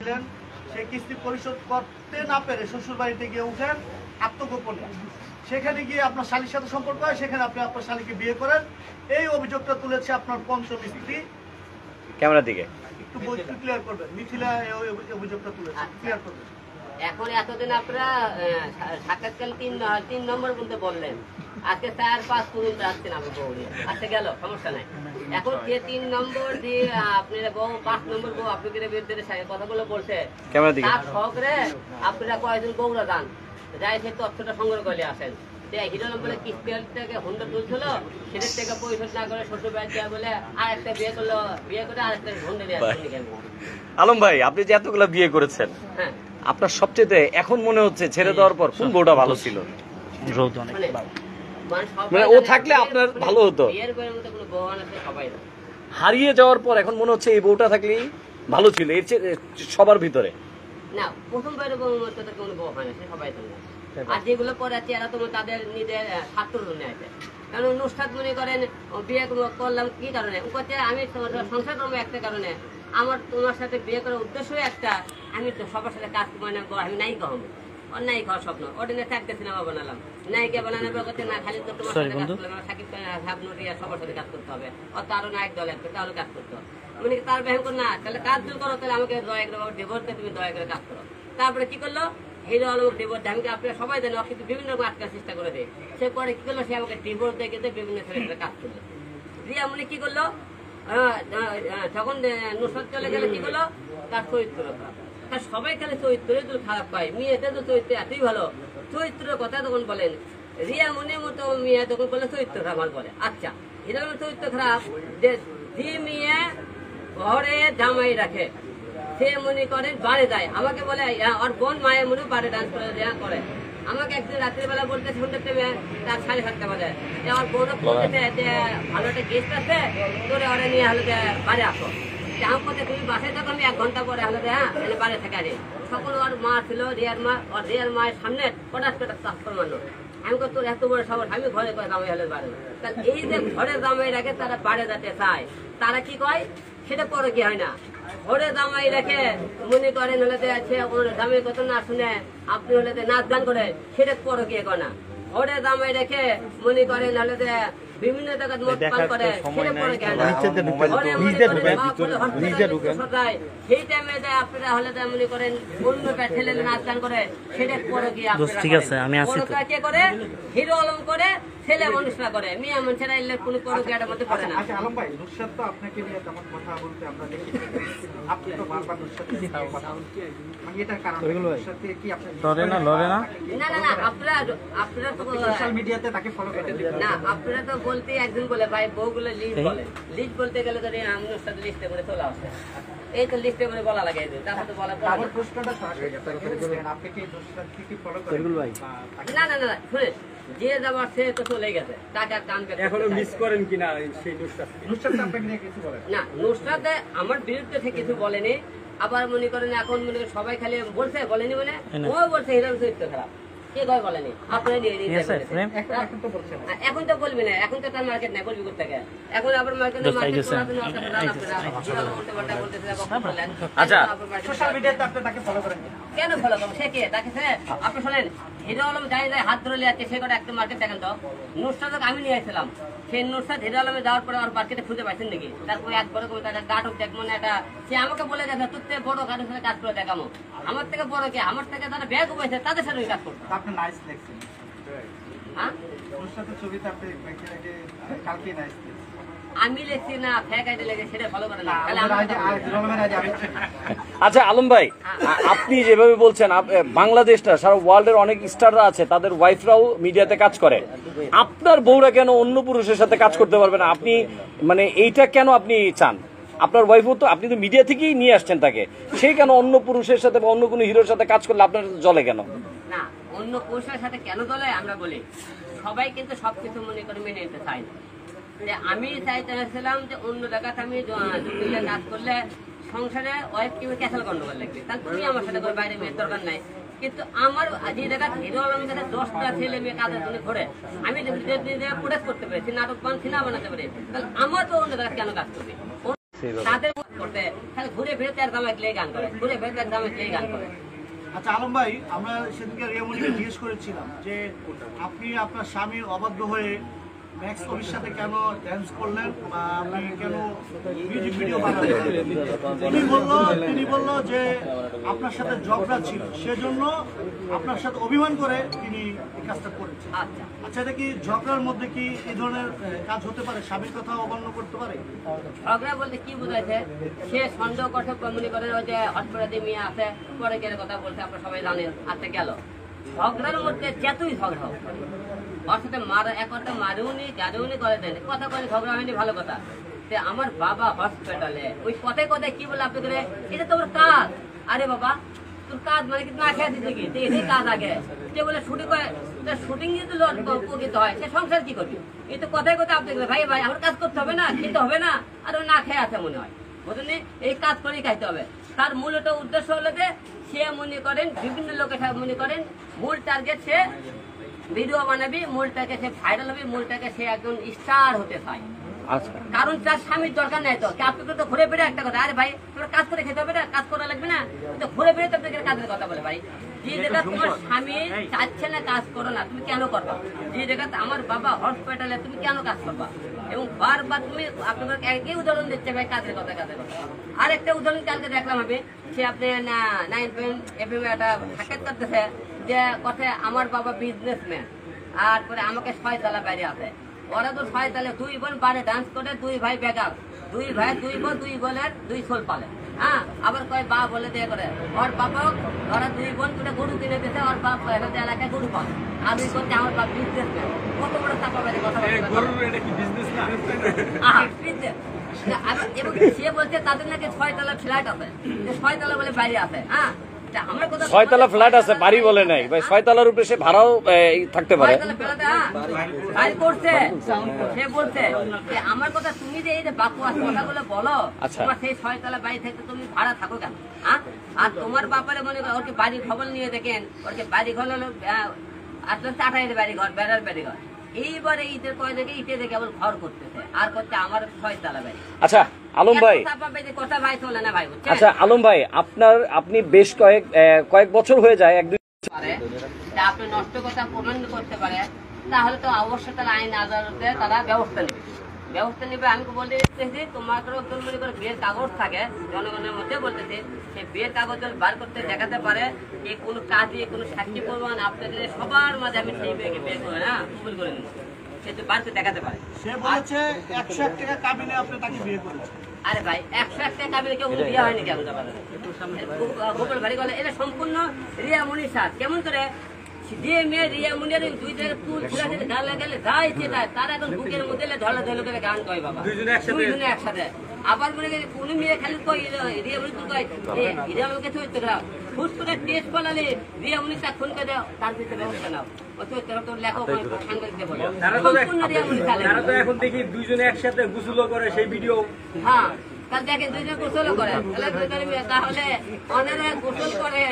সে কিস্তি পরিশোধ করতে না পেরে শ্বশুর বাড়িতে গিয়ে উঠেন আত্মগোপনে, সেখানে গিয়ে আপনার শালীর সাথে সম্পর্ক হয়, সেখানে আপনি আপনার শালীকে বিয়ে করেন। এই অভিযোগটা তুলেছে আপনার পঞ্চম স্ত্রী। ক্যামেরার দিকে একটু ক্লিয়ার করবেন, মিথিলা এই অভিযোগটা তুলেছে, ক্লিয়ার করবেন। এখন এতদিন আপনারা সাক্ষাৎকাল তিন নম্বর বলতে বললেন, আজকে 4-5 পর্যন্ত আসছেন আমার বউ আজকে গেল, সমস্যা নাই। এখন যে 3 নম্বর দিয়ে আপনারা বউ 5 নম্বর বউ আপনাদের বিরুদ্ধে কথাগুলো বলছে, তার সহকারে আপনারা কয়েকজন বউরা যান, যাই সেই তথ্যটা সংগ্রহ করে আসেন। হিরো নম্বরে কিস্তি থেকে হুন্ডা তুলছিল, সেটার থেকে পরিশোধ না করে শ্বশুর বাড়ি দেওয়া বলে আরেকটা বিয়ে করলো, বিয়ে করে আরেকটা হুন্ডা দিয়ে আসছেন। আলম ভাই, আপনি যে এতগুলো বিয়ে করেছেন, হ্যাঁ, আপনার সবচেয়ে এখন মনে হচ্ছে ছেড়ে দেওয়ার পর কোন বউটা ভালো ছিল? মানে ও থাকলে আপনার ভালো হতো। হারিয়ে যাওয়ার পর এখন মনে হচ্ছে এই বউটা থাকলেই ভালো ছিল এর চেয়ে সবার ভিতরে। না, প্রথমবারের বউ মতো তো কোনো বউ হয় না, সে সবাই তো না। আর যেগুলো পরে আছে এরা তো তাদের নিজের ছাত্র জন্য আছে। কারণ নুসরাত মনে করেন বিয়ে করলাম কি কারণে, আমি সংসার করবো একটা কারণে, আমার তোমার সাথে বিয়ে করার উদ্দেশ্য একটা, আমি তো সবার সাথে কাজ মানে আমি নাই কম ওর নাই খাওয়ার স্বপ্ন, ওটা নিয়ে থাকতে সিনেমা বানালাম, নায়িকা বানানোর করতে না খালি তো তোমার সাথে কাজ করলাম, সাকিব সবার সাথে কাজ করতে হবে, অত আরো নায়ক দল একটা তাহলে কাজ করতে হবে। মানে তার ব্যায়াম কর না, তাহলে কাজ দূর করো, তাহলে আমাকে দয়া করে ডিভোর্স দিয়ে তুমি দয়া করে কাজ করো। তারপরে কি করলো, হিরো আলম ডিভোর্স দেয়, আমাকে আপনারা সবাই জানেন, কিন্তু বিভিন্ন রকম আটকার চেষ্টা করে দেয়। সে পরে কি করলো, সে আমাকে ডিভোর্স দিয়ে কিন্তু বিভিন্ন ছেলেরা কাজ করলো। রিয়া মনে কি করলো, যখন নুসরাত চলে গেলে কি করলো, তার চরিত্র খারাপ। তার সবাই খালি চরিত্র খারাপ পায়, মেয়েদের তো চরিত্র এতই ভালো, চরিত্রের কথা তখন বলেন। রিয়া মনের মতো মেয়ে তখন বলে চরিত্র খারাপ বলে। আচ্ছা, হিরো আলমের চরিত্র খারাপ, যে মেয়ে ঘরে জামাই রাখে, সে মনে করেন বারে যায়, আমাকে বলে ওর বোন মায়ের মনে বারে ডান্স করে দেওয়া করে। আমাকে একদিন রাত্রিবেলা বলতে শুনতে তার 7:30 বাজে, আমার বোনও বলতেছে যে ভালো একটা গেস্ট আছে, তোরে ওরা নিয়ে হলে বাড়ি আসো। আমার পথে তুমি বাসায় থাকো, আমি 1 ঘন্টা পরে হলে হ্যাঁ বাড়ি থেকে আরে। সকল ওর মা ছিল, রিয়ার মা, ওর রিয়ার মায়ের সামনে হঠাৎ করে চাকর মারলো। আমি তোর এত বড় সাহস, আমি ঘরে করে জামাই হলে বাড়ি। এই যে ঘরে জামাই রাখে তারা বাড়ি যেতে চায়, তারা কি কয় সেটা পরে কি হয় না, ঘরে জামাই রেখে মনে করেন হলে আছে জামাই কত না শুনে আপনি হলে নাচ গান করে, সেটা পরে গিয়ে করে না। ঘরে জামাই রেখে মনে করেন হলে বিভিন্ন জায়গায় মদ পান করে, সেটা পরে গিয়ে না। সেই টাইমে আপনারা হলে মনে করেন অন্য ছেলে নাচ গান করে, সেটা পরে গিয়ে আপনারা কে করে, হিরো আলম করে, ছেলে মানুষরা করে, মেয়ে মানুষেরা এলে কোনো পরকিয়ার মধ্যে পড়ে না। আচ্ছা আলম ভাই, নুসরাত তো আপনাকে নিয়ে তেমন কথা বলতে আমরা দেখি, আপনি তো বারবার নুসরাতের নিয়ে কথা বলছেন, মানে এটার কারণ নুসরাত কি আপনি লড়ে না? না, আপনারা তো সোশ্যাল মিডিয়াতে তাকে ফলো করেন না, আপনারা তো বলতে একজন বলে ভাই বউগুলো লিস্ট বলে, লিস্ট বলতে গেলে তো আমি নুসরাত লিস্টে করে চলে আসে, এই তো লিস্টে করে বলা লাগে, তারপর তো বলা আমার প্রশ্নটা সরাসরি আপনি কি নুসরাত কি ফলো করেন ভাই? না, শুনে যে যাবার সে তো চলে গেছে, তাকে আর কান কাটে এখনো মিস করেন কিনা সেই নুসরাত আপনাকে নিয়ে কিছু বলেন না? নুসরাত আমার বিরুদ্ধে থেকে কিছু বলেনি, আবার মনে করেন এখন মনে করেন সবাই খালি বলছে, বলেনি মানে ও বলছে হিরো চরিত্র খারাপ, কে কয় বলেনি, আপনারা এখন তো বলবি না, এখন তো তার মার্কেট নাই, বলবি কোথা থেকে, এখন আবার মার্কেট আচ্ছা, সোশ্যাল মিডিয়াতে আপনি তাকে ফলো করেন কেন ফলো করবো, সে কে তাকে আপনি শোনেন, হিরো আলম যাই যায় হাত ধরে যাচ্ছে, সে কটা একটা মার্কেট দেখেন তো, নুসরাত আমি নিয়ে আসছিলাম, সেই নুসরাত হিরো আলমে যাওয়ার পরে আর মার্কেটে খুঁজে পাইছেন নাকি? তারপরে একবার একটা গাটক দেখ, মানে একটা সে আমাকে বলে গেছে তোর থেকে বড় গাড়ির সাথে কাজ করে দেখামো, আমার থেকে বড় কে, আমার থেকে যারা ব্যাগ উপাইছে তাদের সাথে কাজ করতো। আপনি নাইস দেখছেন, হ্যাঁ নুসরাতের ছবিতে আপনি কালকে নাইস আমি লিখছি না, ফেক আইডি লেগে সেটা ফলো করে না। আচ্ছা আলম ভাই, আপনি যেভাবে বলছেন বাংলাদেশটা সারা ওয়ার্ল্ডের অনেক স্টাররা আছে, তাদের ওয়াইফরাও মিডিয়াতে কাজ করে, আপনার বউরা কেন অন্য পুরুষের সাথে কাজ করতে পারবে না? আপনি মানে এইটা কেন আপনি চান? আপনার ওয়াইফও তো, আপনি তো মিডিয়া থেকেই নিয়ে আসছেন তাকে, সেই কেন অন্য পুরুষের সাথে বা অন্য কোনো হিরোর সাথে কাজ করলে আপনার জলে কেন? না, অন্য পুরুষের সাথে কেন জলে আমরা বলি, সবাই কিন্তু সবকিছু মনে করে মেনে নিতে চাই না। যে আমি চাইতেছিলাম যে অন্য জায়গাতে আমি কাজ করলে সংসারে ওয়াইফ কিভাবে ক্যাসেল গন্ডগোল লাগবে, তাহলে তুমি আমার সাথে করে বাইরে মেয়ের দরকার নাই। কিন্তু আমার যে জায়গা হিরো আলম 10টা ছেলে মেয়ে কাজের জন্য ঘরে, আমি প্রোটেস্ট করতে পেরেছি, নাটক বান সিনেমা বানাতে পারি, তাহলে আমার তো অন্য জায়গায় কেন কাজ করবে? তাদের করতে খালি ঘুরে ফিরে তার দামে গান করে, ঘুরে ফিরে তার দামে গান করে। আচ্ছা আলম ভাই, আমরা সেদিনকে রিয়ামণিকে জিজ্ঞেস করেছিলাম যে আপনি আপনার স্বামীর অবাধ্য হয়ে ম্যাক্স কবির সাথে কেন ড্যান্স করলেন বা আপনি কেন মিউজিক ভিডিও বানালেন। তিনি বললো যে আপনার সাথে ঝগড়া ছিল, সেজন্য আপনার সাথে অভিমান করে তিনি এই কাজটা করেছেন। আচ্ছা, এটা কি ঝগড়ার মধ্যে কি এই ধরনের কাজ হতে পারে? স্বামীর কথা অমান্য করতে পারে? ঝগড়া বলতে কি বোঝাইছে, সে সন্দেহ করছে মনে করেন ওই যে অস্পরাধী মেয়ে আছে, পরে গেলে কথা বলছে, আপনারা সবাই জানেন, আজকে গেল ঝগড়ার মধ্যে যেতই ঝগড়া হোক, ওর সাথে একটা মারুনি গাড়ুনি করে দেন, কথা বলে ঝগড়া হয়নি, ভালো কথা। আমার বাবা হসপিটালে ওই কথায় কথায় কি বলে আপনি করে, এটা তোমার কাজ। আরে বাবা, তোর কাজ মানে কি না খেয়ে দিচ্ছে কি, এটাই কাজ আগে। যে বলে শুটিং করে, শুটিং যদি উপকৃত হয়, সে সংসার কি করবি? এই তো কথায় কথায় আপনি ভাই ভাই আমার কাজ করতে হবে না, খেতে হবে না, আর ও না খেয়ে আছে মনে হয়, বুঝলেন? এই কাজ করেই খাইতে হবে। তার মূলত উদ্দেশ্য হলো যে সে মনে করেন বিভিন্ন লোকের মনে করেন মূল টার্গেট সে ভিডিও বানাবি, মূলটাকে সে ভাইরাল হবে, মূলটাকে সে একজন স্টার হতে চায়। কারণ তার স্বামীর দরকার নেই তো, আপনি তো ঘুরে ফিরে একটা কথা, আরে ভাই তোর কাজ করে খেতে হবে না, কাজ করা লাগবে না, তো ঘুরে ফিরে তো কাজের কথা বলে। ভাই যে জায়গা তোমার স্বামী চাচ্ছে না কাজ করো না, তুমি কেন করবা? যে জায়গা আমার বাবা হসপিটালে, তুমি কেন কাজ করবা? এবং বারবার তুমি আপনাদের একই উদাহরণ দিচ্ছে ভাই, কাজের কথা। আর একটা উদাহরণ কালকে দেখলাম আমি, সে আপনি 9 FM একটা সাক্ষাৎ করতেছে যে কথায় আমার বাবা বিজনেসম্যান, আর পরে আমাকে 6 তলা বাইরে আছে। ওরা তো 6 তলা 2 বোন বারে ডান্স করে, 2 ভাই বেকার, 2 ভাই 2 বোন 2 বোনের 2 ছোল পালে। হ্যাঁ, আবার কয় বা বলে দিয়ে করে ওর বাবা, ওরা 2 বোন দুটো গরু কিনে দিতে, ওর বাপ এলাকায় গরু পালে, আর ওই করতে আমার বাপ বিজনেসম্যান। কত বড় চাপা বাইরে কথা বলছে। এবং সে বলছে তাদের নাকি 6 তলা ফ্ল্যাট আছে, 6 তলা বলে বাইরে আছে। হ্যাঁ, 6 তলা ফ্ল্যাট আছে, বাড়ি বলে নাই ভাই। 6 তলার উপরে সে ভাড়াও থাকতে পারে। সে বলছে আমার কথা, তুমি যে এই যে বাকুয়াস কথাগুলো বলো, তোমার সেই 6 তলা বাড়ি থেকে তুমি ভাড়া থাকো কেন? আর তোমার বাপারে মনে করো ওকে বাড়ির খবর নিয়ে দেখেন, ওকে বাড়ি ঘর হলো আসলে 28 বাড়ি ঘর, বেড়ার বাড়ি ঘর। এইবারে ইটের কয় দেখে ইটে দেখে আবার ঘর করতেছে, আর করতে আমার 6 তলা বাড়ি। আচ্ছা আলম ভাই, কথা ভাই চলে না ভাই। আচ্ছা আলম ভাই, আপনি বেশ কয়েক বছর হয়ে যায়, 1-2 আপনি নষ্ট কথা প্রমাণ করতে পারে, তাহলে তো অবশ্যই তারা আইন আদালতে তারা ব্যবস্থা নেবে। আমি বলে দিতেছি, তোমার মনে করে বিয়ের কাগজ থাকে জনগণের মধ্যে, বলতেছি সেই বিয়ের কাগজ বার করতে দেখাতে পারে, এই কোনো কাজে কোনো সাক্ষী প্রমাণ আপনাদের সবার মাঝে আমি সেই মেয়েকে বিয়ে করে না কবুল করে নেব, সেটা বার করে দেখাতে পারে। সে বলেছে 101 টাকা কাবিনে আপনি তাকে বিয়ে করেছেন। আরে ভাই 101 টাকা কাবিনে কেউ বিয়ে হয়নি কেন? গোপাল ভারী গলে এটা সম্পূর্ণ রিয়ামণির সাথ। কেমন করে যে মেয়ে রিয়ামণির 2 জায়গায় চুল ছিঁড়া দিলে গালে গেলে যাই সেটাই, তার এখন বুকের মধ্যে ঢলা ঢলো করে গান কয় বাবা, দুইজনে একসাথে। আবার মনে করি কোন মেয়ে খালি কয় রিয়ামণি, তুই কয় রিয়ামণিকে চরিত্র দাও, ফুস করে টেস্ট পালালে রিয়ামণি তা খুন করে দাও, তার পিছনে ব্যবস্থা নাও। এখন দেখি দুইজনে একসাথে গোসল করে সেই ভিডিও। হ্যাঁ, দেখেন দুইজনে গোসল করে, তাহলে অনেরা গোসল করে,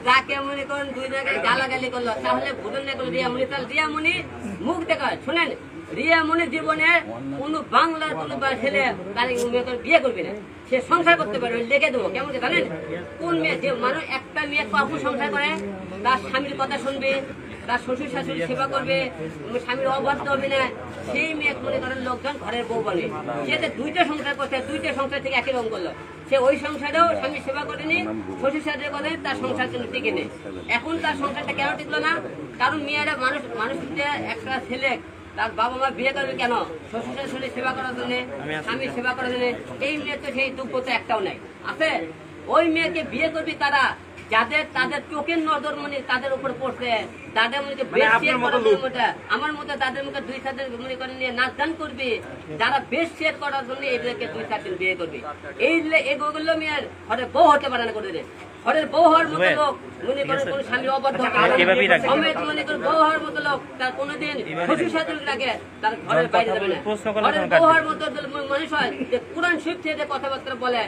যাকে মনে করেন 2 জায়গায় গালাগালি করলো, তাহলে ভুটন না করলো রিয়ামণি, তাহলে রিয়ামণি মুখ দেখা। শোনেন, রিয়ামণি জীবনে কোন বাংলার কোন ছেলে তার বিয়ে করবে না, সে সংসার করতে পারবে, লিখে দেবো। কেমন জানেন, কোন মেয়ে যে মানুষ একটা মেয়ে কখন সংসার করে, তার স্বামীর কথা শুনবে, তার শ্বশুর শাশুড়ি সেবা করবে, স্বামীর অবাধ্য হবে না, সেই মেয়ে মনে করেন লোকজন ঘরের বউ বলে। সে 2টা সংসার করছে, 2টা সংসার থেকে একই রকম করলো, সে ওই সংসারেও স্বামীর সেবা করেনি, শ্বশুর শাশুড়ি করে, তার সংসার কিন্তু টিকে নেই। এখন তার সংসারটা কেন টিকলো না? কারণ মেয়েরা মানুষ একটা ছেলে তার বাবা মা বিয়ে করবে কেন? শ্বশুর শাশুড়ি সেবা করার জন্য, স্বামীর সেবা করার জন্য। এই মেয়ে তো সেই যোগ্যতা একটাও নাই আছে। ওই মেয়েকে বিয়ে করবি তারা তাদের চোখের নজর মানে তাদের উপর পড়ছে, তাদের মনে আমার মতো তাদের মুখে 2-4 দিন মনে করে নিয়ে নাচ গান করবি, যারা বেশ শেয়ার করার জন্য এদেরকে 2-4 দিন বিয়ে করবি। এগুলো মেয়ের ঘরে বউ হতে পারে না করে, ঘরের বউ হওয়ার মতো লোক মনে করেন কোন স্বামীর অবদ্ধ সমেত মনে করেন বউ হওয়ার মতো লোক তার কোনোদিন শ্বশুর শাশুড়ি লাগে তার ঘরের বাইরে যাবে না। ঘরের বউ হওয়ার মতো মানুষ হয় যে কোরআন শরীফ থেকে কথাবার্তা বলে,